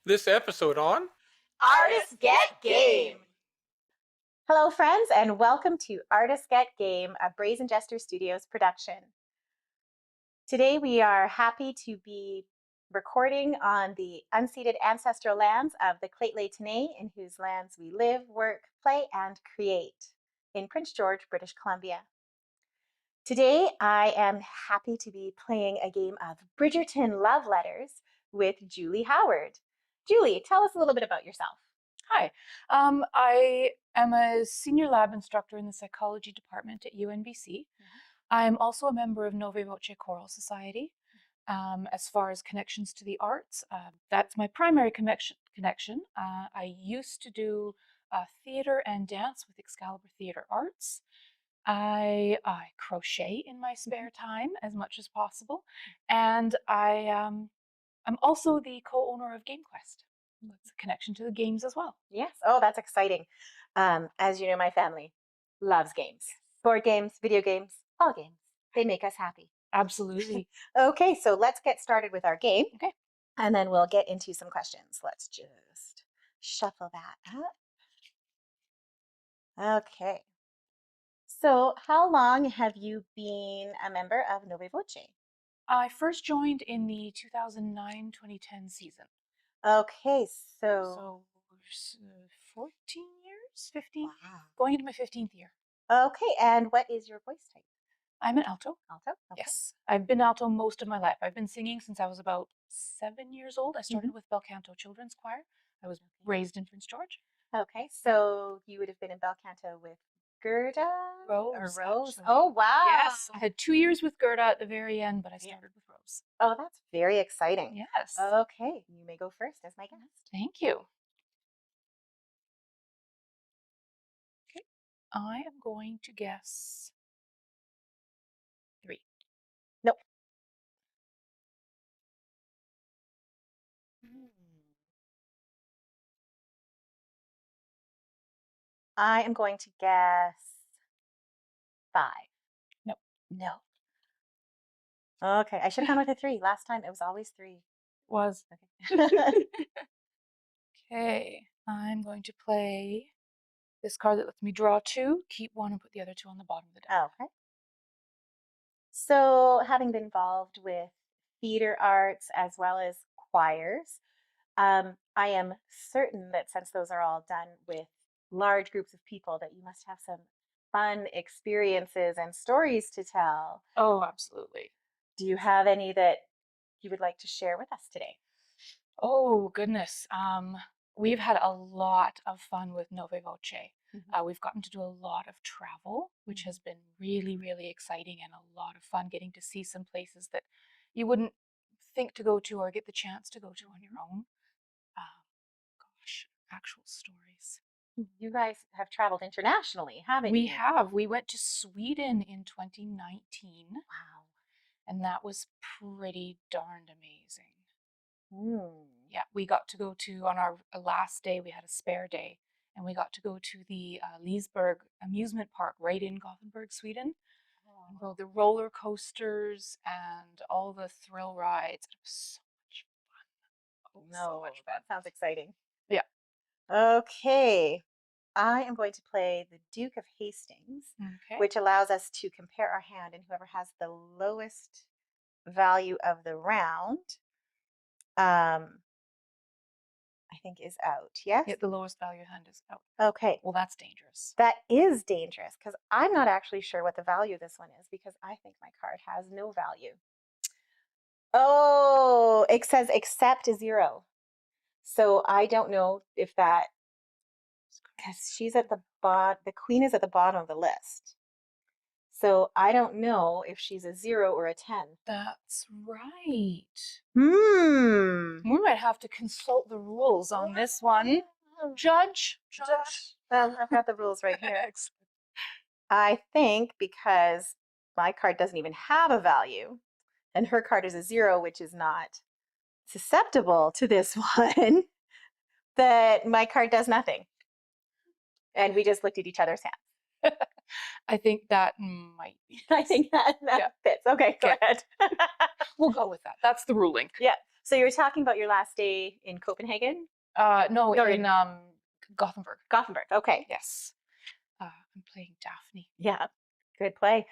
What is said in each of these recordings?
This episode on Artists Get Game. Hello, friends, and welcome to Artists Get Game, a Brazen Jester Studios production. Today, we are happy to be recording on the unceded ancestral lands of the Lheidli T'enneh, in whose lands we live, work, play, and create in Prince George, British Columbia. Today, I am happy to be playing a game of Bridgerton Love Letters with Julie Howard. Julie, tell us a little bit about yourself. Hi, I am a senior lab instructor in the psychology department at UNBC. I'm also a member of Nove Voce Choral Society. As far as connections to the arts, that's my primary connection. I used to do theater and dance with Excalibur Theater Arts. I crochet in my spare time as much as possible, and I'm also the co-owner of GameQuest. That's a connection to the games as well. Yes. Oh, that's exciting. As you know, my family loves games. Board games, video games, all games. They make us happy. Absolutely. Okay, so let's get started with our game. Okay. And then we'll get into some questions. Let's just shuffle that up. Okay. So how long have you been a member of Nove Voce? I first joined in the 2009-2010 season. Okay, So 14 years, 15, wow. going into my 15th year. Okay, and what is your voice type? I'm an alto. Alto? Okay. Yes, I've been alto most of my life. I've been singing since I was about 7 years old. I started with Bel Canto Children's Choir. I was raised in Prince George. Okay, so you would have been in Bel Canto with Gerda? Rose. Or Rose? Actually. Oh, wow. Yes, I had 2 years with Gerda at the very end, but I started with Rose. Oh, that's very exciting. Yes. Okay, you may go first as my guest. Thank you. Okay, I am going to guess 3. Nope. I am going to guess 5. Nope. No. Okay, I should have gone with a 3. Last time it was always 3. Was. Okay. Okay, I'm going to play this card that lets me draw 2, keep 1, and put the other 2 on the bottom of the deck. Okay. So, having been involved with theater arts as well as choirs, I am certain that since those are all done with large groups of people, that you must have some fun experiences and stories to tell. Oh, absolutely. Do you have any that you would like to share with us today? Oh, goodness. We've had a lot of fun with Nove Voce. We've gotten to do a lot of travel, which has been really, really exciting and a lot of fun getting to see some places that you wouldn't think to go to or get the chance to go to on your own. Gosh, actual stories. You guys have traveled internationally, haven't We you? have. We went to Sweden in 2019. Wow. And that was pretty darned amazing. Mm. Yeah, we got to go to, on our last day, we had a spare day, and we got to go to the Leesburg amusement park right in Gothenburg, Sweden. And rode the roller coasters and all the thrill rides. It was so much fun. Oh, so much fun. That sounds exciting. Yeah. Okay. I am going to play the Duke of Hastings, Okay. which allows us to compare our hand, and whoever has the lowest value of the round, I think is out. Yes? Yeah, the lowest value hand is out. Okay. Well, that's dangerous. That is dangerous because I'm not actually sure what the value of this one is because I think my card has no value. Oh, it says except 0. So I don't know if that, because she's at the bottom, the queen is at the bottom of the list. So I don't know if she's a 0 or a 10. That's right. Hmm. We might have to consult the rules on this one. Judge. Well, I've got the rules right here. I think because my card doesn't even have a value, and her card is a 0, which is not susceptible to this one, that my card does nothing. And we just looked at each other's hands. I think that might be. I think that Yeah. fits. Okay, go Okay. ahead. We'll go with that. That's the ruling. Yeah. So you were talking about your last day in Copenhagen? No, No, in Gothenburg. Gothenburg. Okay. Yes. I'm playing Daphne. Yeah. Good play.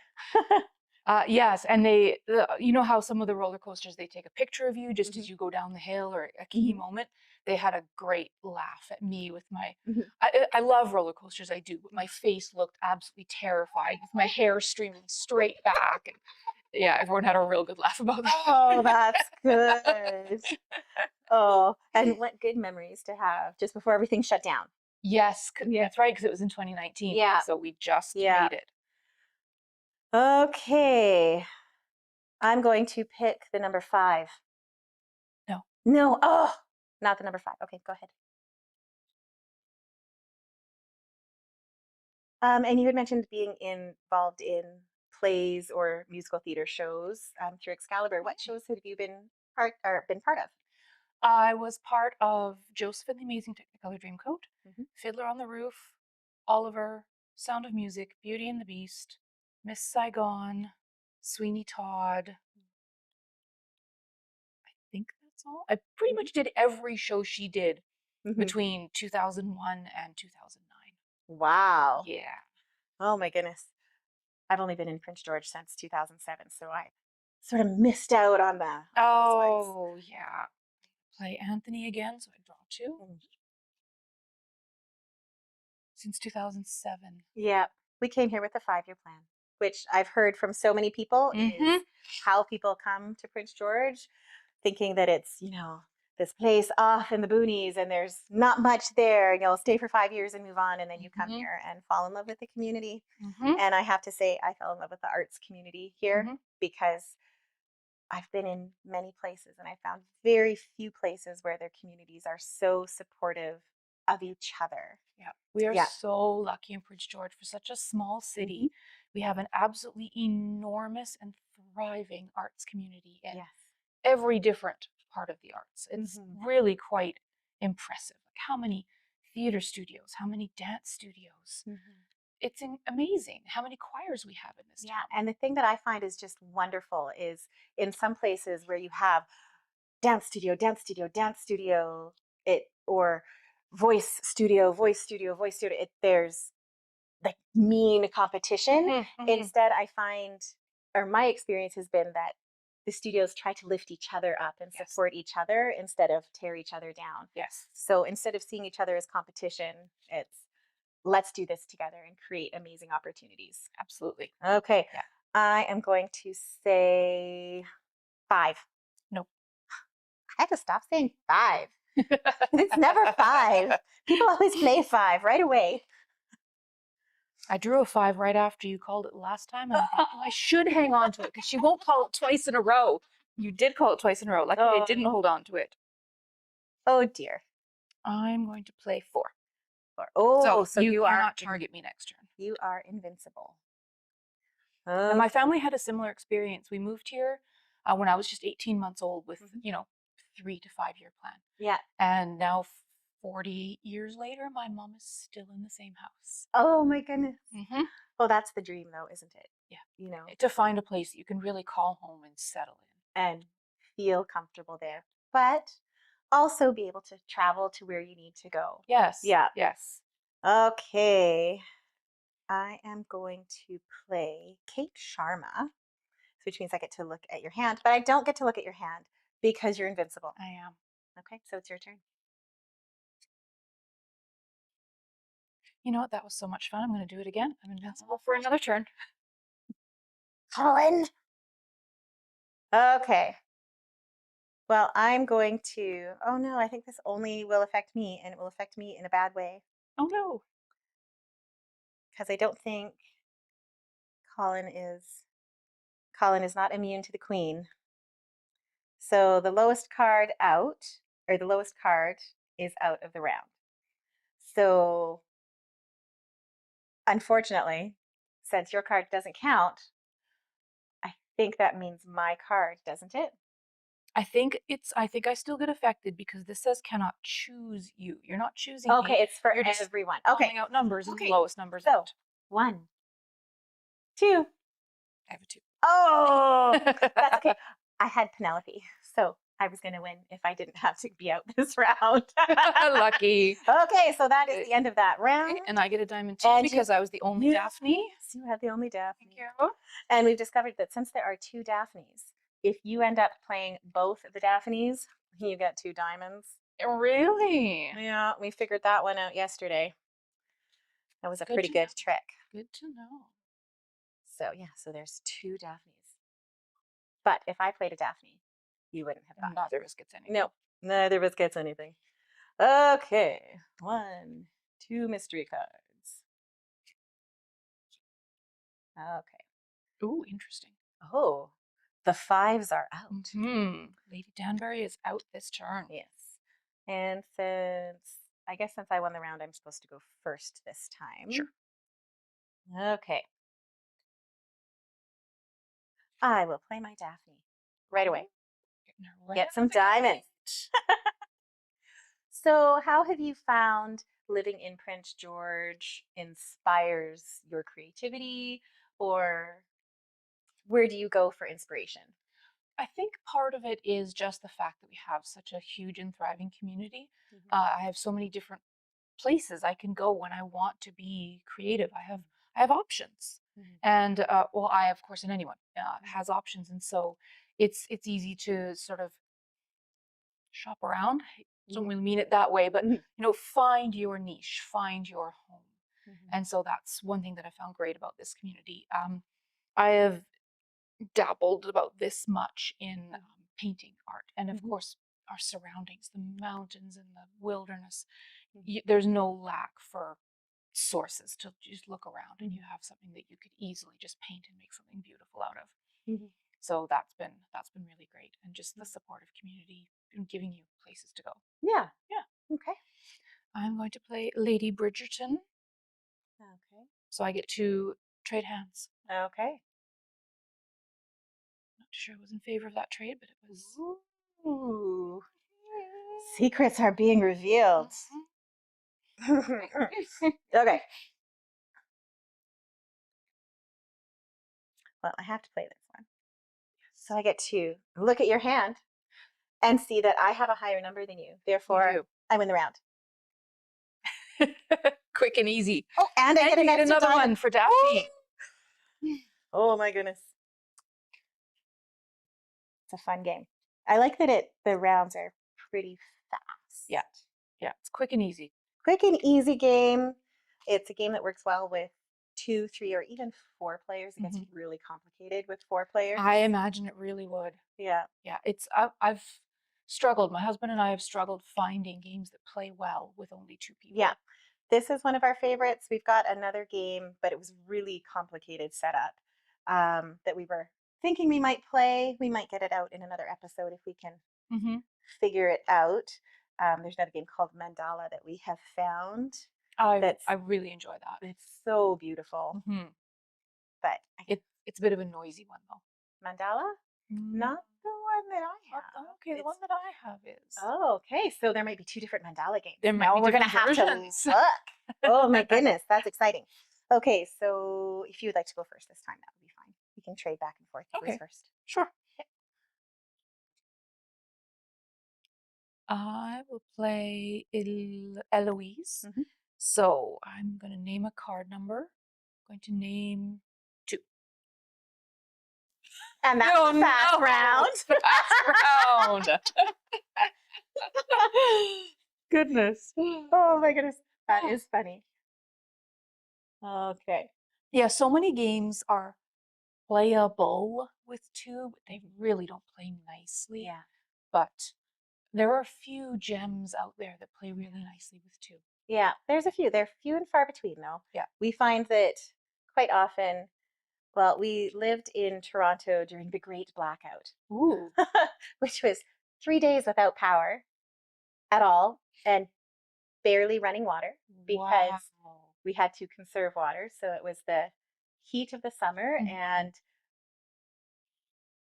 Yes, and you know how some of the roller coasters, they take a picture of you just as Mhm. you go down the hill or a key Mhm. moment. They had a great laugh at me with my. Mhm. I love roller coasters, I do, but my face looked absolutely terrified with my hair streaming straight back. And yeah, everyone had a real good laugh about that. Oh, that's good. Oh, and what good memories to have just before everything shut down. Yes, Yeah. that's right, because it was in 2019. Yeah. So we just Yeah. made it. Okay. I'm going to pick the number 5. No. No. Oh, not the number 5. Okay, go ahead. And you had mentioned being involved in plays or musical theater shows through Excalibur. What shows have you been part of? I was part of Joseph and the Amazing Technicolor Dreamcoat, Mhm. Fiddler on the Roof, Oliver, Sound of Music, Beauty and the Beast, Miss Saigon, Sweeney Todd. I think that's all. I pretty much did every show she did Mhm. between 2001 and 2009. Wow. Yeah. Oh my goodness. I've only been in Prince George since 2007, so I sort of missed out on those ones. Oh, yeah. Play Anthony again, so I draw 2. Mm. Since 2007. Yeah, we came here with a 5-year plan, which I've heard from so many people is Mhm. how people come to Prince George thinking that it's, this place off in the boonies and there's not much there and you'll stay for 5 years and move on and then you come Mhm. here and fall in love with the community. Mhm. And I have to say I fell in love with the arts community here Mhm. because I've been in many places and I found very few places where their communities are so supportive of each other. Yeah, we are Yeah. so lucky in Prince George. For such a small city, we have an absolutely enormous and thriving arts community in Yes. every different part of the arts. It's Mhm. really quite impressive. Like how many theater studios, how many dance studios. It's amazing how many choirs we have in this Yeah, town. and the thing that I find is just wonderful is in some places where you have dance studio, dance studio, dance studio, or voice studio, voice studio, voice studio, there's like mean competition. Mhm, mhm. Instead, I find, or my experience has been that the studios try to lift each other up and Yes. support each other instead of tear each other down. Yes. So instead of seeing each other as competition, it's let's do this together and create amazing opportunities. Absolutely. Okay. Yeah. I am going to say 5. Nope. I have to stop saying 5. It's never 5. People always play 5 right away. I drew a 5 right after you called it last time, and I thought, oh, I should hang on to it because she won't call it twice in a row. You did call it twice in a row. Luckily, I didn't hold on to it. Oh dear. I'm going to play 4. Oh, so you cannot target me next turn. You are invincible. And my family had a similar experience. We moved here when I was just 18 months old with, 3 to 5 year plan. Yeah. And now 40 years later, my mom is still in the same house. Oh my goodness. Mm-hmm. Well, that's the dream though, isn't it? Yeah. To find a place that you can really call home and settle in. And feel comfortable there. But also be able to travel to where you need to go. Yes. Yeah. Yes. Okay. I am going to play Kate Sharma, which means I get to look at your hand, but I don't get to look at your hand because you're invincible. I am. Okay, so it's your turn. You know what? That was so much fun. I'm going to do it again. I'm invincible for another turn. Colin. Okay. Well, I'm going to, oh no, I think this only will affect me and it will affect me in a bad way Oh no. because I don't think Colin is not immune to the queen. So the lowest card out, or the lowest card is out of the round. So unfortunately, since your card doesn't count, I think that means my card, doesn't it? I think I still get affected because this says cannot choose you. You're not choosing Okay, me. it's for You're just everyone. calling Okay. out numbers and Okay. the lowest numbers So out. 1, 2. I have a 2. Oh, that's okay. I had Penelope, so I was going to win if I didn't have to be out this round. Lucky. Okay, so that is the end of that round. Okay, and I get a diamond 2 And because I was the only Daphne. Yes, you had the only Daphne. Thank you. And we've discovered that since there are 2 Daphnes, if you end up playing both the Daphnes, you get 2 diamonds. Really? Yeah, we figured that one out yesterday. That was a pretty good trick. Good to know. So yeah, so there's 2 Daphnes. But if I played a Daphne, you wouldn't have gotten Neither of us gets anything. No, neither of us gets anything. Okay, 1, 2 mystery cards. Okay. Ooh, interesting. Oh, the 5s are out. Lady Danbury is out this turn. Yes. And I guess since I won the round, I'm supposed to go first this time. Sure. Okay. I will play my Daphne right away. Get some diamonds. So how have you found living in Prince George inspires your creativity, or where do you go for inspiration? I think part of it is just the fact that we have such a huge and thriving community. Mhm. I have so many different places I can go when I want to be creative. I have options, and well, I of course, and anyone has options, and so it's easy to sort of shop around. I don't really mean it that way, but find your niche, find your home, and so that's one thing that I found great about this community. I have dabbled about this much in painting art, and of course our surroundings, the mountains and the wilderness, there's no lack for sources to just look around and you have something that you could easily just paint and make something beautiful out of. So that's been really great, and just the supportive community and giving you places to go. Yeah. Okay. I'm going to play Lady Bridgerton, Okay. so I get to trade hands. Okay. Not sure I was in favor of that trade, but it was. Ooh. Secrets are being revealed. Okay. Well, I have to play this one. So I get to look at your hand and see that I have a higher number than you. Therefore, I win the round. Quick and easy. Oh, and I get an extra another diamond. one for Daphne. Oh my goodness. It's a fun game. I like that the rounds are pretty fast. Yeah, it's quick and easy. Quick and easy game. It's a game that works well with 2, 3, or even 4 players. It gets really complicated with 4 players. I imagine it really would. Yeah. It's I've struggled. My husband and I have struggled finding games that play well with only 2 people. Yeah. This is one of our favorites. We've got another game, but it was really complicated setup that we were thinking we might play. We might get it out in another episode if we can figure it out. There's another game called Mandala that we have found. I really enjoy that. It's so beautiful. But it's a bit of a noisy one though. Mandala? Not the one that I have. Okay, the one that I have is. Oh, okay. So there might be 2 different Mandala games. There might be we're going to different have versions. to look. Oh my goodness, that's exciting. Okay, so if you would like to go first this time, that would be fine. We can trade back and forth. Okay. Who's first? Sure. Okay. I will play Eloise. So I'm going to name a card number. I'm going to name 2. And that's the fast round. Fast round. Goodness. Oh my goodness. That is funny. Okay. Yeah, so many games are playable with 2, but they really don't play nicely. Yeah. But there are a few gems out there that play really nicely with 2. Yeah, there's a few. They're few and far between, though. Yeah. We find that quite often, well, we lived in Toronto during the Great Blackout. Ooh. Which was 3 days without power at all and barely running water because we had to conserve water. So it was the heat of the summer and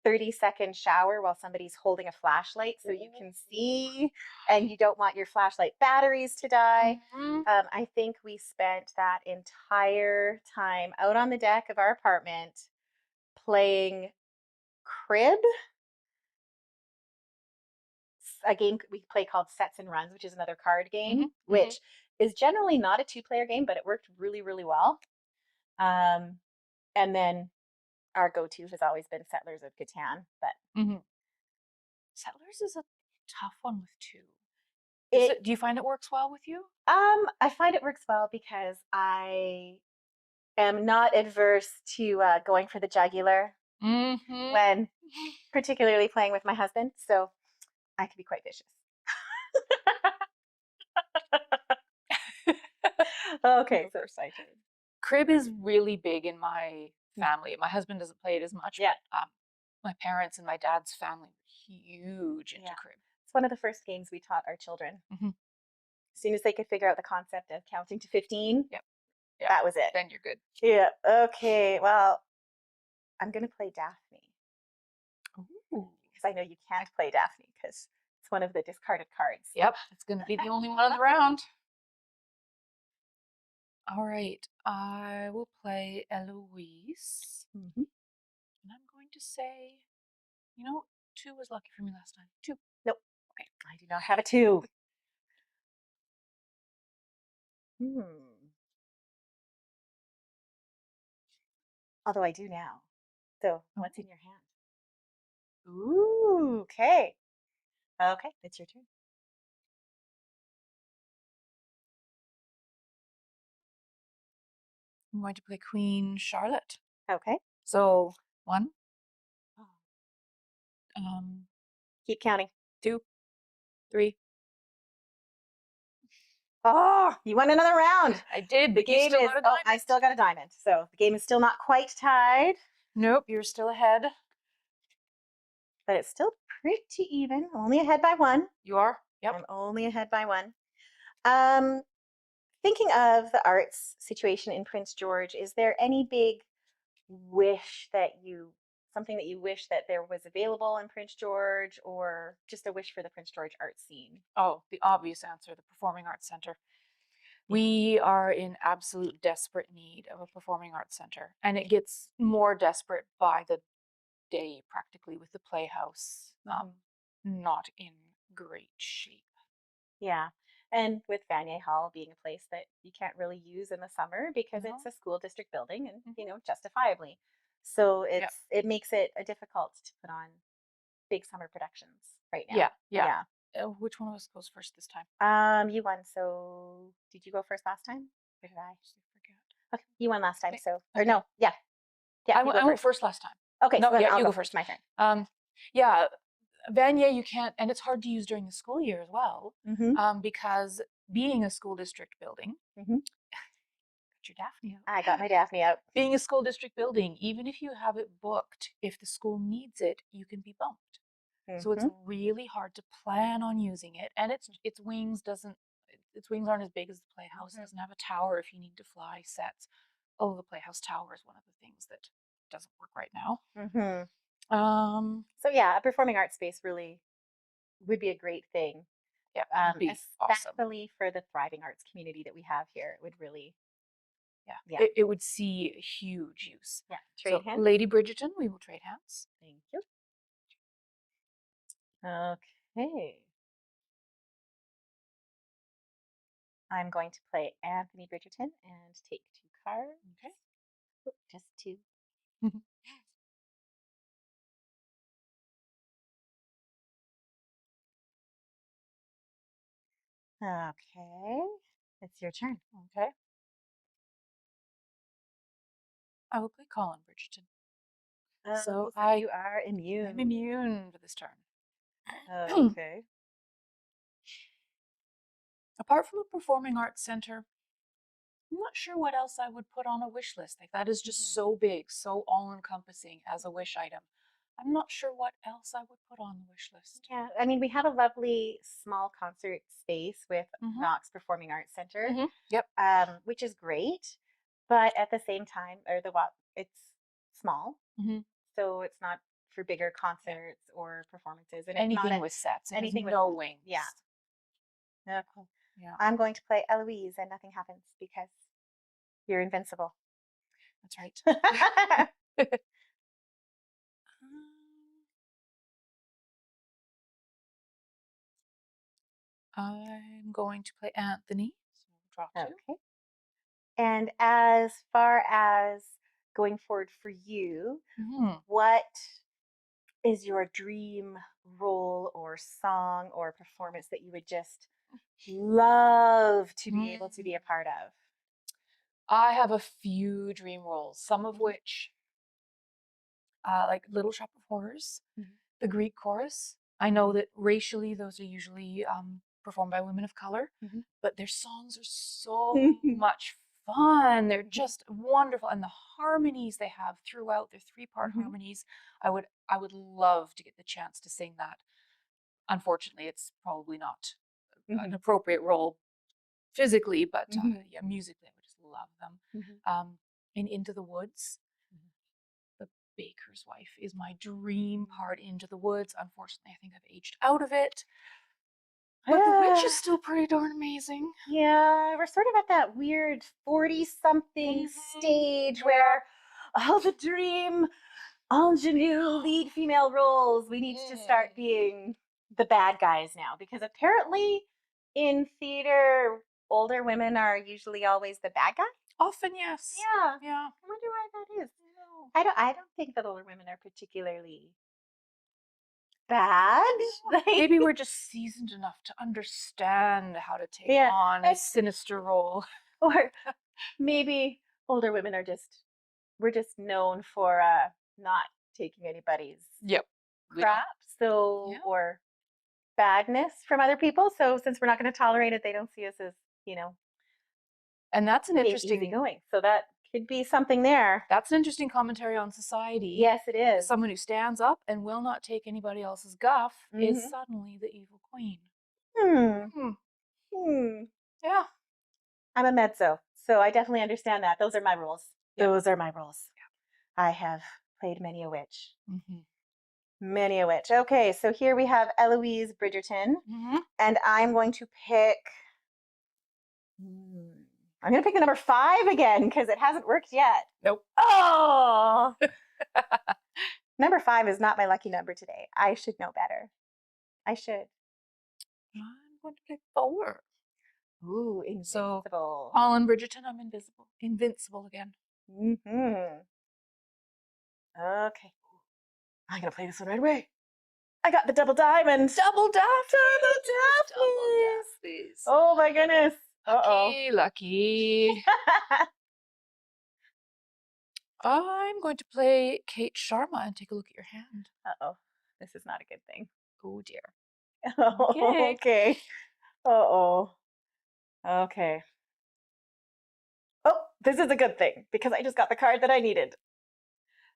30-second shower while somebody's holding a flashlight so you can see and you don't want your flashlight batteries to die. I think we spent that entire time out on the deck of our apartment playing crib, a game we play called Sets and Runs, which is another card game, which is generally not a two-player game, but it worked really, really well. And then our go-to has always been Settlers of Catan, but Settlers is a tough one with two. Do you find it works well with you? I find it works well because I am not adverse to going for the jugular when particularly playing with my husband, so I can be quite vicious. Okay, so excited. Crib is really big in my family. My husband doesn't play it as much. Yeah. But, my parents and my dad's family were huge into crib. It's one of the first games we taught our children. As soon as they could figure out the concept of counting to 15, that was it. Then you're good. Yeah. Okay. Well, I'm going to play Daphne. Because I know you can't play Daphne because it's one of the discarded cards. Yep. It's going to be the only one on the round. All right. I will play Eloise. And I'm going to say, 2 was lucky for me last time. 2. Nope. Okay. I do not have a 2. Although I do now. So what's in your hand? Ooh, okay. Okay, it's your turn. I'm going to play Queen Charlotte. Okay. So 1. Keep counting. 2, 3. Oh, you won another round. I did. The game is. Oh, I still got a diamond. So the game is still not quite tied. Nope, you're still ahead. But it's still pretty even. I'm only ahead by 1. You are? Yep. I'm only ahead by 1. Thinking of the arts situation in Prince George, is there any big wish something that you wish that there was available in Prince George, or just a wish for the Prince George art scene? Oh, the obvious answer, the Performing Arts Center. We are in absolute desperate need of a performing arts center, and it gets more desperate by the day practically with the Playhouse not in great shape. Yeah. And with Vanier Hall being a place that you can't really use in the summer because it's a school district building and, justifiably. So it makes it difficult to put on big summer productions right now. Yeah. Which one of us goes first this time? You won. So did you go first last time? Or did I? Forget. Okay, you won last time. Okay. So, or no, yeah. I went first last time. Okay, no, so then yeah, I'll you go go first. My turn. Vanier, you can't, and it's hard to use during the school year as well, because being a school district building, got your Daphne out. I got my Daphne out. Being a school district building, even if you have it booked, if the school needs it, you can be bumped. So it's really hard to plan on using it, and its wings aren't as big as the Playhouse. It doesn't have a tower if you need to fly sets. Although the Playhouse tower is one of the things that doesn't work right now. So yeah, a performing arts space really would be a great thing. Yeah, especially awesome. for the thriving arts community that we have here. It would really, it would see huge use. Yeah, trade hands. Lady Bridgerton, we will trade hands. Thank you. Okay. I'm going to play Anthony Bridgerton and take 2 cards. Okay. Oh, just 2. Okay. It's your turn. Okay. I will play Colin Bridgerton. So you are immune. I'm immune for this turn. Okay. Apart from a performing arts center, I'm not sure what else I would put on a wish list. Like, that is just so big, so all-encompassing as a wish item. I'm not sure what else I would put on the wish list. Yeah, I mean, we have a lovely small concert space with Knox Performing Arts Center, which is great, but at the same time, it's small, so it's not for bigger concerts or performances. And Anything with sets. anything with no wings. Yeah. Okay. Yeah. I'm going to play Eloise and nothing happens because you're invincible. That's right. I'm going to play Anthony. So draw 2. Okay. And as far as going forward for you, what is your dream role or song or performance that you would just love to be able to be a part of? I have a few dream roles, some of which, like Little Shop of Horrors, the Greek chorus. I know that racially those are usually performed by women of color, but their songs are so much fun. They're just wonderful, and the harmonies they have throughout, their 3-part harmonies. I would love to get the chance to sing that. Unfortunately, it's probably not an appropriate role physically, but yeah, musically, I would just love them. And Into the Woods, the baker's wife is my dream part. Into the Woods. Unfortunately, I think I've aged out of it. But The Witch is still pretty darn amazing. Yeah, we're sort of at that weird 40-something stage where all the dream ingenue lead female roles, we need to start being the bad guys now, because apparently in theater, older women are usually always the bad guy. Often, yes. Yeah. Yeah. I wonder why that is. I don't think that older women are particularly bad. Maybe we're just seasoned enough to understand how to take on a sinister role. Or maybe older women are we're just known for not taking anybody's crap, or badness from other people. So since we're not going to tolerate it, they don't see us as, and that's an interesting going. So that could be something there. That's an interesting commentary on society. Yes, it is. Someone who stands up and will not take anybody else's guff is suddenly the evil queen. Yeah. I'm a mezzo, so I definitely understand that. Those are my rules. Those are my rules. Yeah. I have played many a witch. Many a witch. Okay, so here we have Eloise Bridgerton, and I'm going to pick... I'm going to pick the number 5 again because it hasn't worked yet. Nope. Oh! Number 5 is not my lucky number today. I should know better. I should. I'm going to pick 4. Ooh, invincible. So, Paul and Bridgerton, I'm invincible again. Okay. I'm going to play this one right away. I got the double diamond. Double daffy. Double daffies. Oh my goodness. Lucky. I'm going to play Kate Sharma and take a look at your hand. This is not a good thing. Oh dear. Okay. Okay. Oh, this is a good thing because I just got the card that I needed.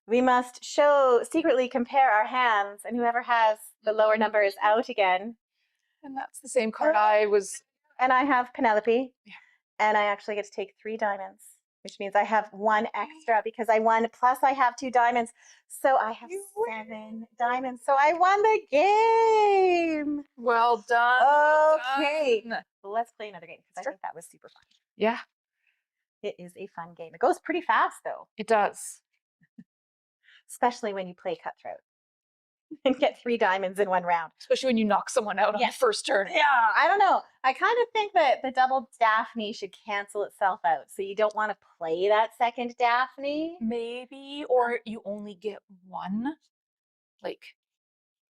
We must secretly compare our hands, and whoever has the lower number is out again. And that's the same card I was... And I have Penelope. Yeah. And I actually get to take 3 diamonds, which means I have 1 extra because I won, plus I have 2 diamonds. So I have 7 diamonds. So I won the game. Well done. Okay. Well, let's play another game because I think that was super fun. Yeah. It is a fun game. It goes pretty fast, though. It does. Especially when you play Cutthroat and get 3 diamonds in 1 round. Especially when you knock someone out on the first turn. Yeah, I don't know. I kind of think that the double Daphne should cancel itself out. So you don't want to play that second Daphne. Maybe, or you only get 1.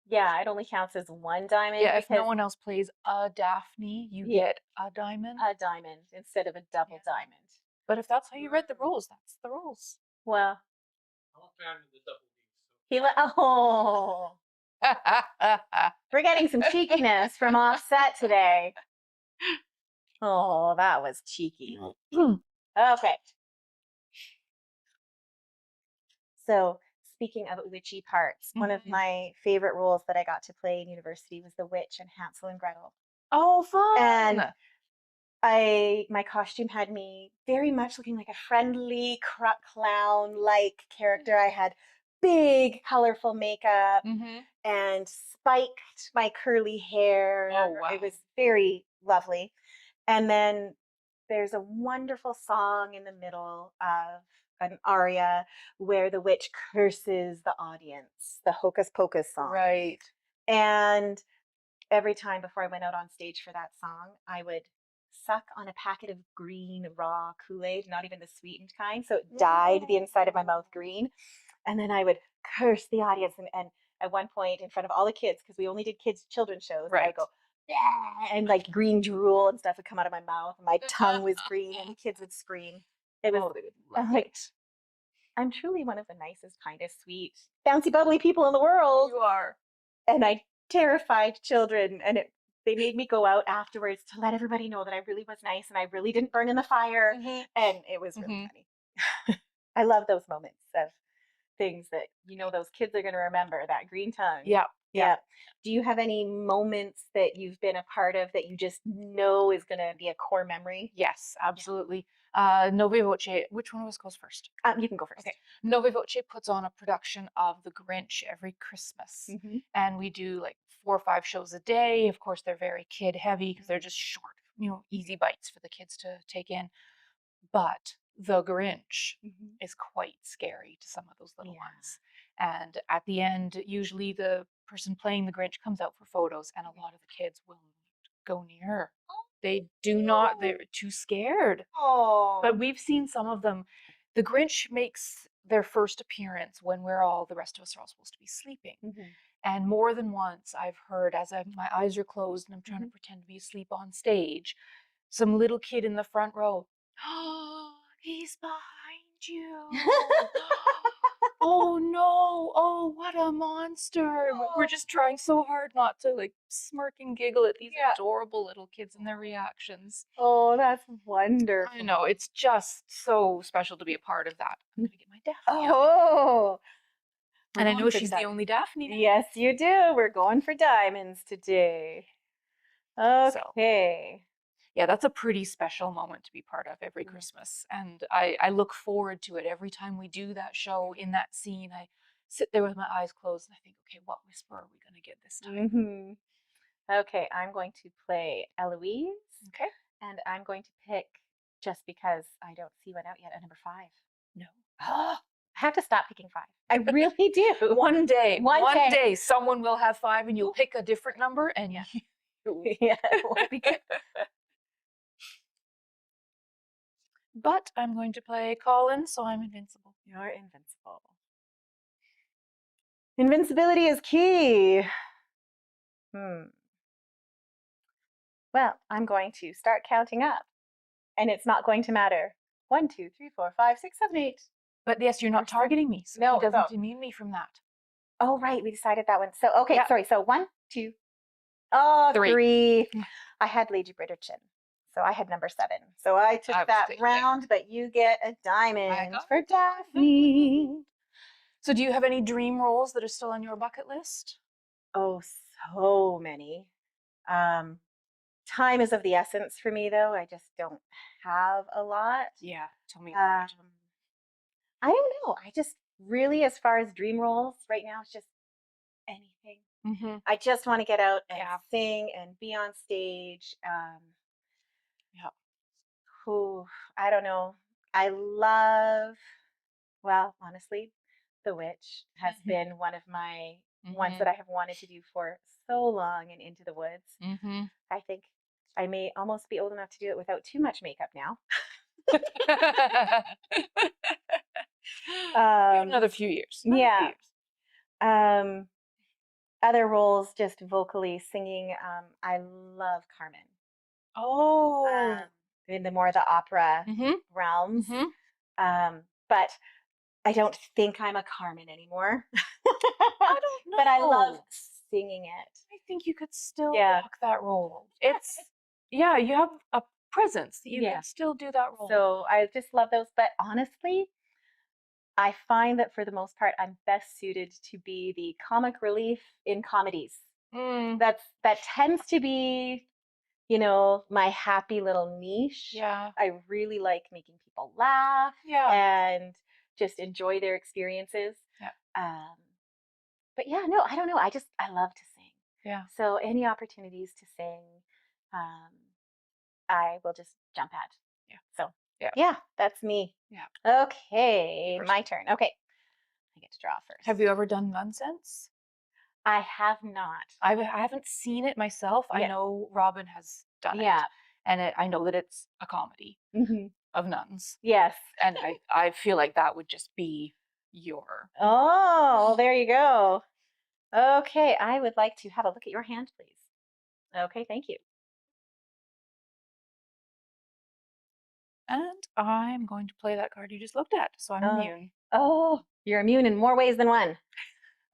Yeah, it only counts as 1 diamond. Yeah, if no one else plays a Daphne, you get a diamond. A diamond instead of a double diamond. But if that's how you read the rules, that's the rules. Well, we're getting some cheekiness from Offset today. Oh, that was cheeky. Okay. So, speaking of witchy parts, one of my favorite roles that I got to play in university was the witch in Hansel and Gretel. Oh, fun! And my costume had me very much looking like a friendly clown-like character. I had big, colorful makeup Mm-hmm. and spiked my curly hair. Oh, wow. It was very lovely. And then there's a wonderful song in the middle of an aria where the witch curses the audience, the Hocus Pocus song. Right. And every time before I went out on stage for that song, I would suck on a packet of green raw Kool-Aid, not even the sweetened kind. So it dyed the inside of my mouth green. And then I would curse the audience. And at one point, in front of all the kids, because we only did children's shows, I Right. would go, yeah, and like green drool and stuff would come out of my mouth. And my tongue was green, and the kids would scream. It was, Oh, they would love I'm like, it. I'm truly one of the nicest, kindest, sweet, bouncy, bubbly people in the world. You are. And I terrified children, and they made me go out afterwards to let everybody know that I really was nice and I really didn't burn in the fire. Mhm. And it was really Mhm. funny. I love those moments of things that those kids are going to remember, that green tongue. Yeah. Yeah. Do you have any moments that you've been a part of that you just know is going to be a core memory? Yes, absolutely. Nove Voce, which one of us goes first? You can go first. Okay. Nove Voce puts on a production of The Grinch every Christmas. Mhm. And we do like 4 or 5 shows a day. Of course, they're very kid heavy because they're just short, easy bites for the kids to take in. But The Grinch Mhm. is quite scary to some of those little Yeah. ones. And at the end, usually the person playing the Grinch comes out for photos, and a lot of the kids will not go near. They do not, they're too scared. Oh. But we've seen some of them. The Grinch makes their first appearance when the rest of us are all supposed to be sleeping. Mhm. And more than once, I've heard as my eyes are closed and I'm trying to pretend to be asleep on stage, some little kid in the front row, oh, he's behind you. Oh no, oh, what a monster. We're just trying so hard not to like smirk and giggle at these Yeah. adorable little kids and their reactions. Oh, that's wonderful. I know, it's just so special to be a part of that. I'm gonna get my Daphne out. Oh. And I We're know going for she's the only Daphne now. Yes, you do. We're going for diamonds today. Okay. Yeah, that's a pretty special moment to be part of every Mm. Christmas. And I look forward to it every time we do that show. In that scene, I sit there with my eyes closed and I think, okay, what whisper are we going to get this time? Mm-hmm. Okay, I'm going to play Eloise, Okay. and I'm going to pick, just because I don't see one out yet, a number 5. No. I have to stop picking 5. I really do. One day, One day. someone will have 5 and you'll pick a different number and Yeah. yeah, it won't be good. But I'm going to play Colin, so I'm invincible. You're invincible. Invincibility is key. Well, I'm going to start counting up, and it's not going to matter. 1, 2, 3, 4, 5, 6, 7, 8. But yes, you're not targeting me, so No, he doesn't so- immune me from that. Oh, right, we decided that one. So, okay, Yeah. sorry. So 1, 2, oh, 3. 3. I had Lady Bridgerton, so I had number 7. So I took I was that thinking. round, but you get a diamond got for Daphne. So do you have any dream roles that are still on your bucket list? Oh, so many. Time is of the essence for me, though. I just don't have a lot. Yeah, tell me about it. I don't know. I just really, as far as dream roles right now, it's just anything. Mm-hmm. I just want to get out and Yeah. sing and be on stage. Yeah. I don't know. I love, well, honestly, The Witch has been one of my ones that I have wanted to do for so long, and Into the Woods. Mm-hmm. I think I may almost be old enough to do it without too much makeup now. Another few years. Yeah. Other roles, just vocally singing. I love Carmen. Oh. In the more the opera Mm-hmm. realms. Mm-hmm. But I don't think I'm a Carmen anymore. I don't know. But I love singing it. I think you could still Yeah. walk that role. It's yeah, you have a presence. You Yeah. can still do that role. So I just love those. But honestly, I find that for the most part, I'm best suited to be the comic relief in comedies. That tends to be, my happy little niche. Yeah. I really like making people laugh Yeah. and just enjoy their experiences. Yeah. But yeah, no, I don't know. I love to sing. Yeah. So any opportunities to sing, I will just jump at. Yeah. So Yeah. yeah, that's me. Yeah. Okay, my turn. Okay, I get to draw first. Have you ever done nonsense? I have not. I haven't seen it myself. I Yeah. know Robin has done Yeah. it, and I know that it's a comedy of nuns, Yes. and I feel like that would just be your. Oh, there you go. Okay, I would like to have a look at your hand, please. Okay, thank you. And I'm going to play that card you just looked at, so I'm immune. Oh, you're immune in more ways than one.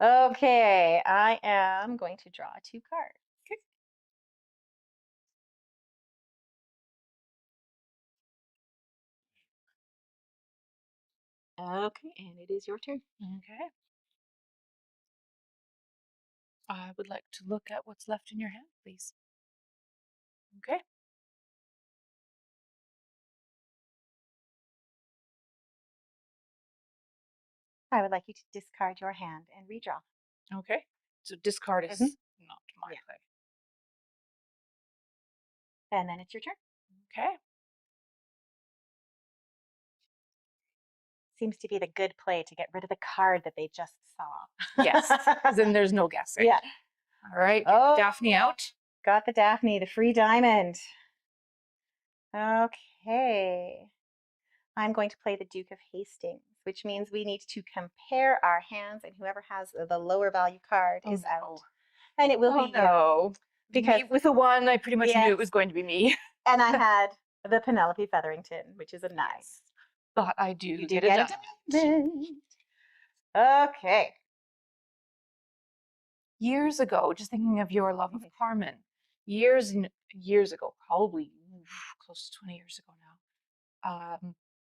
Okay, I am going to draw 2 cards. Okay, and it is your turn. Okay. I would like to look at what's left in your hand, please. Okay. I would like you to discard your hand and redraw. Okay. So discard is not my play. And then it's your turn. Okay. Seems to be the good play to get rid of the card that they just saw. Yes. Then there's no guessing. Yeah. All right. Oh, Daphne out. got the Daphne, the free diamond. Okay. I'm going to play the Duke of Hastings, which means we need to compare our hands, and whoever has the lower value card is out. And it will be you. Because me with a 1, I pretty much knew it was going to be me. And I had the Penelope Featherington, which is a 9. But I do You get get a diamond. Okay. Years ago, just thinking of your love of Carmen, years and years ago, probably close to 20 years ago now.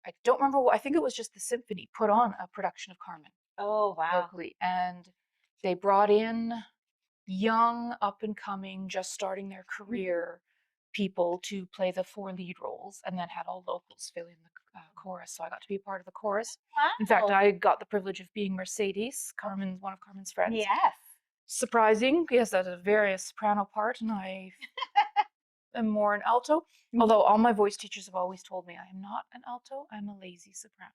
I don't remember I think it was just the symphony put on a production of Carmen. Oh, wow. Locally, and they brought in young, up and coming, just starting their career people to play the 4 lead roles, and then had all locals fill in the chorus. So I got to be a part of the chorus. Wow. In fact, I got the privilege of being Mercedes, one of Carmen's friends. Yes. Surprising, because that's a very soprano part, and I am more an alto. Although all my voice teachers have always told me I am not an alto, I'm a lazy soprano.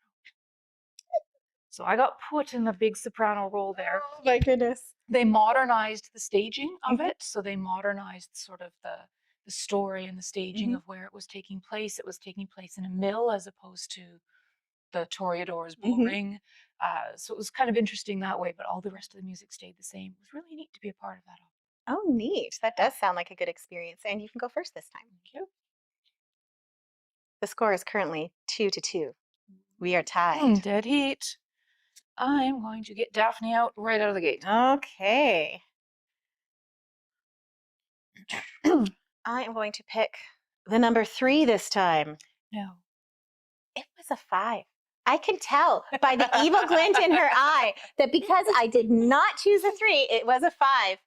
So I got put in a big soprano role there. Oh my goodness. They modernized the staging of it. So they modernized sort of the story and the staging of where it was taking place. It was taking place in a mill as opposed to the Toreador's bullring. So it was kind of interesting that way, but all the rest of the music stayed the same. It was really neat to be a part of that. Oh, neat. That does sound like a good experience. And you can go first this time. Thank you. The score is currently 2-2. We are tied. Dead heat. I'm going to get Daphne out right out of the gate. Okay. I am going to pick the number 3 this time. No. It was a 5. I can tell by the evil glint in her eye that because I did not choose a 3, it was a 5.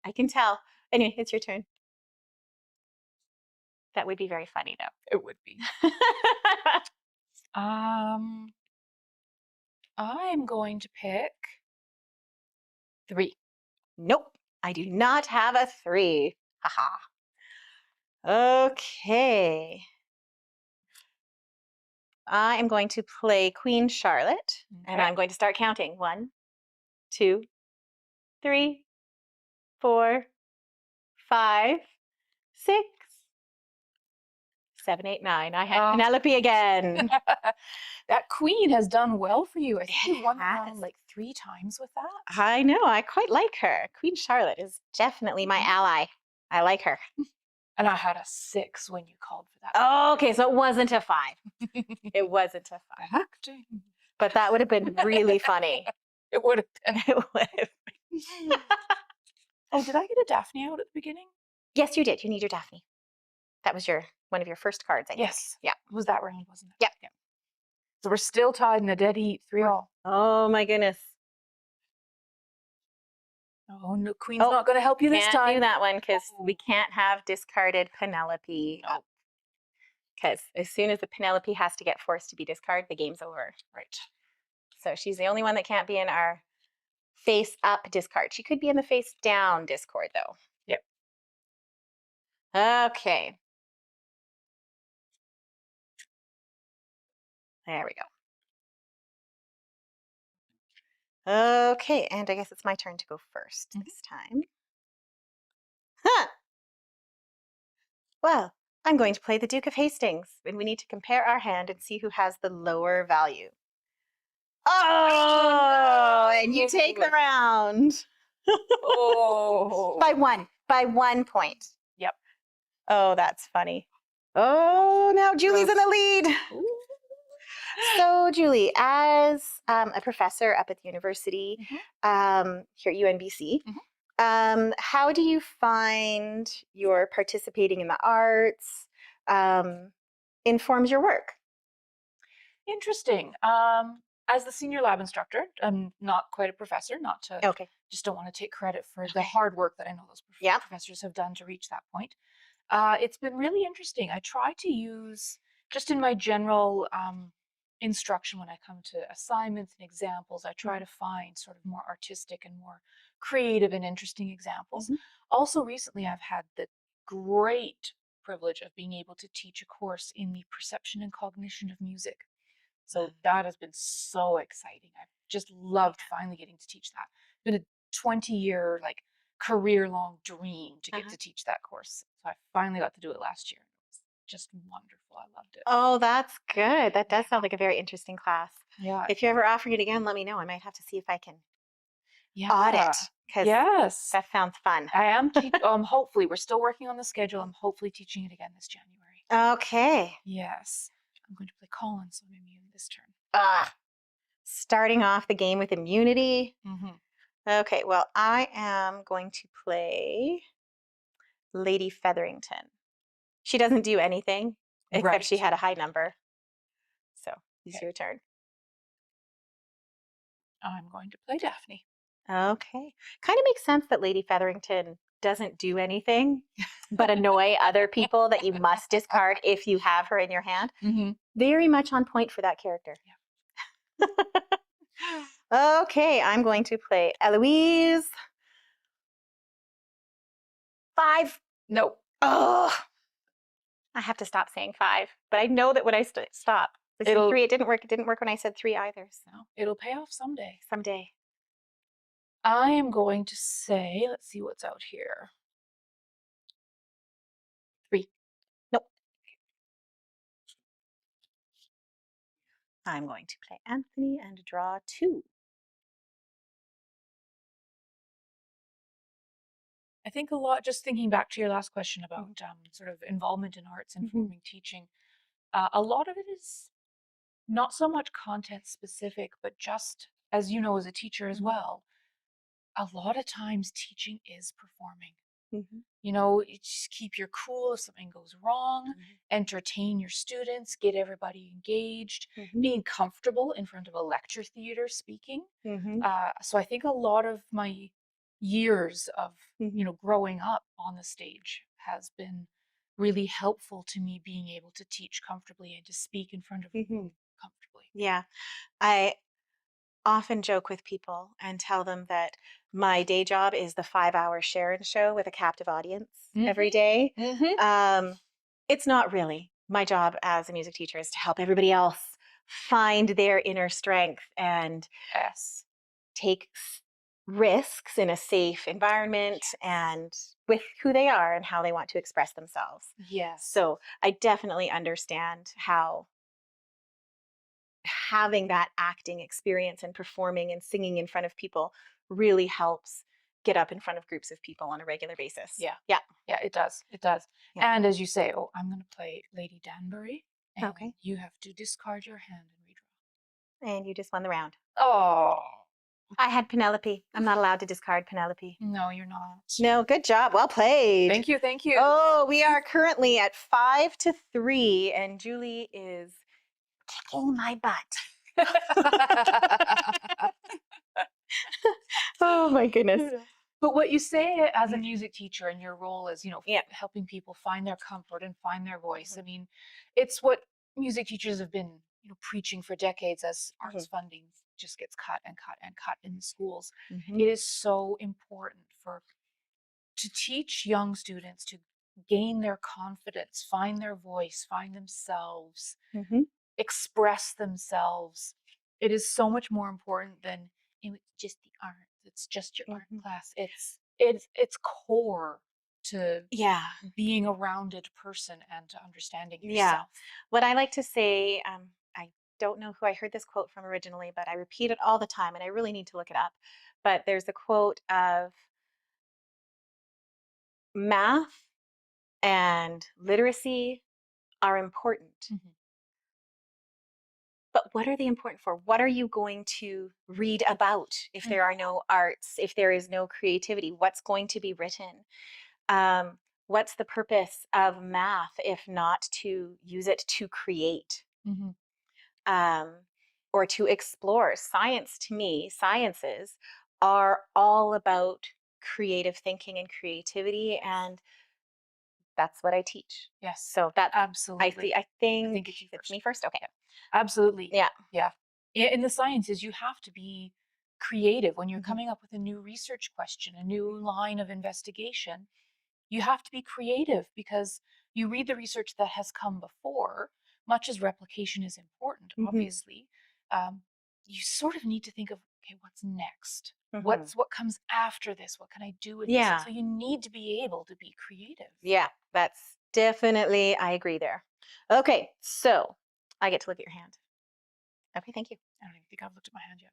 I can tell. Anyway, it's your turn. That would be very funny, though. It would be. I'm going to pick 3. Nope, I do not have a 3. Haha. Okay. I am going to play Queen Charlotte, and I'm going to start counting. 1, 2, 3, 4, 5, 6, 7, 8, 9. I had Penelope again. That queen has done well for you. I think you won around like 3 times with that. I know. I quite like her. Queen Charlotte is definitely my ally. I like her. And I had a 6 when you called for that. Oh, okay. So it wasn't a 5. It wasn't a 5. Acting. But that would have been really funny. It would have been. It would have been. Oh, did I get a Daphne out at the beginning? Yes, you did. You need your Daphne. That was one of your first cards, I think. Yes. Yeah. It was that round, wasn't it? Yeah. Yeah. So we're still tied in a dead heat, 3-all. Oh my goodness. Oh, no, Queen's not going to help you this time. Can't do that one because we can't have discarded Penelope. Because as soon as the Penelope has to get forced to be discarded, the game's over. Right. So she's the only one that can't be in our face up discard. She could be in the face down discord though. Yep. Okay. There we go. Okay, and I guess it's my turn to go first this time. Huh. Well, I'm going to play the Duke of Hastings, and we need to compare our hand and see who has the lower value. Oh, and you take the round. Oh. By 1 point. Yep. Oh, that's funny. Oh, now Julie's in the lead. Ooh. So, Julie, as a professor up at the university here at UNBC, how do you find your participating in the arts informs your work? Interesting. As the senior lab instructor, I'm not quite a professor, not to Okay. just don't want to take credit for the hard work that I know those Yep. professors have done to reach that point. It's been really interesting. I try to use, just in my general instruction when I come to assignments and examples, I try to find sort of more artistic and more creative and interesting examples. Also, recently I've had the great privilege of being able to teach a course in the perception and cognition of music. So that has been so exciting. I've just loved finally getting to teach that. It's been a 20-year, like, career-long dream to get to teach that course. So I finally got to do it last year. It was just wonderful. I loved it. Oh, that's good. That does sound like a very interesting class. Yeah. If you're ever offering it again, let me know. I might have to see if I can Yeah. audit, because Yes. that sounds fun. I am hopefully we're still working on the schedule. I'm hopefully teaching it again this January. Okay. Yes. I'm going to play Colin, so I'm immune this turn. Starting off the game with immunity. Okay, well, I am going to play Lady Featherington. She doesn't do anything except she had a high number. So it's your turn. I'm going to play Daphne. Okay. Kind of makes sense that Lady Featherington doesn't do anything but annoy other people that you must discard if you have her in your hand. Very much on point for that character. Yeah. Okay, I'm going to play Eloise. 5. Nope. Oh, I have to stop saying 5, but I know that when I stop, It'll 3. It didn't work. It didn't work when I said 3 either. So it'll pay off someday. someday. I am going to say, let's see what's out here. 3. Nope. I'm going to play Anthony and draw 2. I think a lot, just thinking back to your last question about sort of involvement in arts informing teaching, a lot of it is not so much content specific, but just, as you know, as a teacher as well, a lot of times teaching is performing. You know, just keep your cool if something goes wrong, entertain your students, get everybody engaged, being comfortable in front of a lecture theater speaking. So I think a lot of my years of, you know, growing up on the stage has been really helpful to me being able to teach comfortably and to speak in front of a group comfortably. Yeah. I often joke with people and tell them that my day job is the 5-hour Sharon show with a captive audience every day. It's not really. My job as a music teacher is to help everybody else find their inner strength and take risks in a safe environment and with who they are and how they want to express themselves. So I definitely understand how having that acting experience and performing and singing in front of people really helps get up in front of groups of people on a regular basis. Yeah, it does. It does. Yeah. And as you say, I'm going to play Lady Danbury. And Okay. you have to discard your hand and redraw. And you just won the round. Oh. I had Penelope. I'm not allowed to discard Penelope. No, you're not. No, good job. Well played. Thank you. Thank you. Oh, we are currently at 5-3, and Julie is kicking my butt. Oh my goodness. But what you say as a music teacher and your role is, you know, helping people find their comfort and find their voice. I mean, it's what music teachers have been, you preaching for decades as arts funding just gets cut and cut and cut in the schools. It is so important to teach young students to gain their confidence, find their voice, find themselves, express themselves. It is so much more important than it's just the art. It's just your art class. It's core to being a rounded person and to understanding yourself. What I like to say, I don't know who I heard this quote from originally, but I repeat it all the time, and I really need to look it up. But there's a quote of math and literacy are important. But what are they important for? What are you going to read about if there are no arts, if there is no creativity? What's going to be written? What's the purpose of math if not to use it to create or to explore? Science, to me, sciences are all about creative thinking and creativity, and that's what I teach. Yes. So that's absolutely. I think it's me first. Okay. Absolutely. Yeah. In the sciences, you have to be creative when you're coming up with a new research question, a new line of investigation. You have to be creative because you read the research that has come before, much as replication is important, obviously. You sort of need to think of, okay, what's next? What comes after this? What can I do with this? So you need to be able to be creative. Yeah, that's definitely, I agree there. Okay, so I get to look at your hand. Okay, thank you. I don't even think I've looked at my hand yet.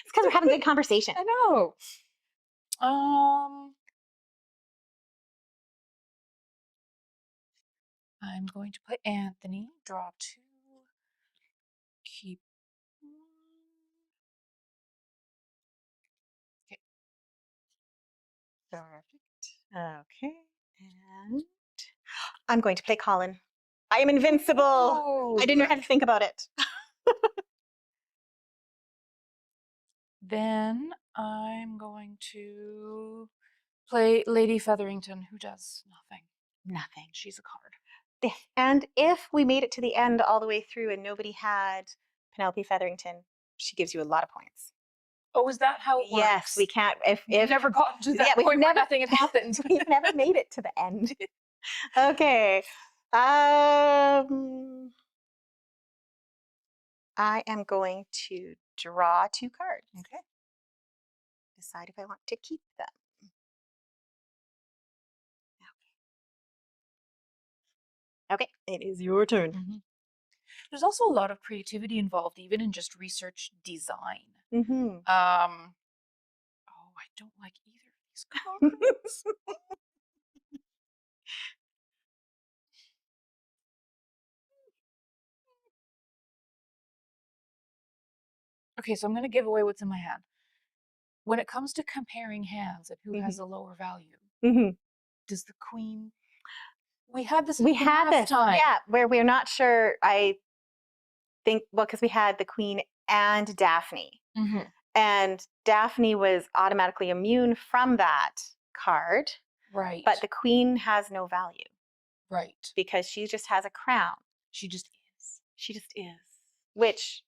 It's because we're having a good conversation. I know. I'm going to play Anthony. Draw 2. Keep 1. Okay. Perfect. Okay, and I'm going to play Colin. I am invincible. Oh. I didn't know how to think about it. Then I'm going to play Lady Featherington, who does nothing. Nothing. She's a card. And if we made it to the end all the way through and nobody had Penelope Featherington, she gives you a lot of points. Oh, is that how it works? Yes, we can't. If never gotten to that point where nothing had happened. We've never made it to the end. Okay. I am going to draw 2 cards. Okay. Decide if I want to keep them. Okay, it is your turn. There's also a lot of creativity involved, even in just research design. Oh, I don't like either of these cards. Okay, so I'm going to give away what's in my hand. When it comes to comparing hands and who has a lower value, does the queen... We had this last time. Yeah, where we're not sure. I think, well, because we had the queen and Daphne. And Daphne was automatically immune from that card. Right. But the queen has no value. Right. Because she just has a crown. She just is. She just is. Which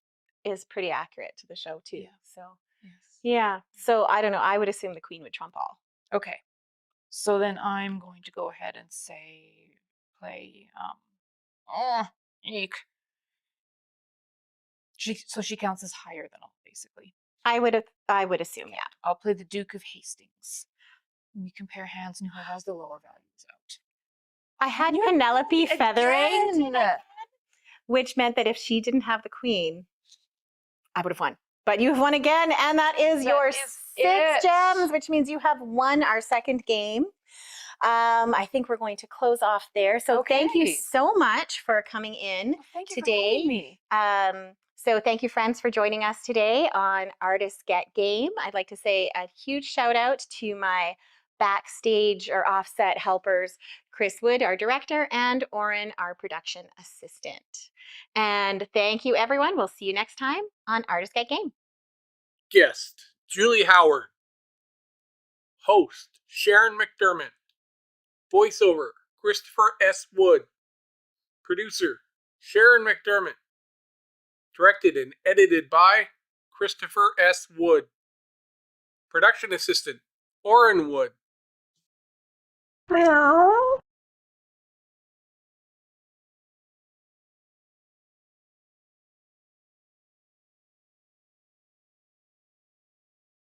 is pretty accurate to the show, too. Yeah. So, yeah. So, I don't know. I would assume the queen would trump all. Okay. So then I'm going to go ahead and say, play, eek. So she counts as higher than all, basically. I would assume, yeah. I'll play the Duke of Hastings. And we compare hands and who has the lower values out. I had Penelope Feathering, which meant that if she didn't have the queen, I would have won. But you have won again, and that is your 6 gems, which means you have won our second game. I think we're going to close off there. So thank you so much for coming in today. For having me. So thank you, friends, for joining us today on Artists Get Game. I'd like to say a huge shout out to my backstage or offset helpers, Chris Wood, our director, and Oren, our production assistant. And thank you, everyone. We'll see you next time on Artists Get Game. Guest, Julie Howard. Host, Sharon MacDermott. Voiceover, Christopher S. Wood. Producer, Sharon MacDermott. Directed and edited by Christopher S. Wood. Production assistant, Orrin Wood. Meow.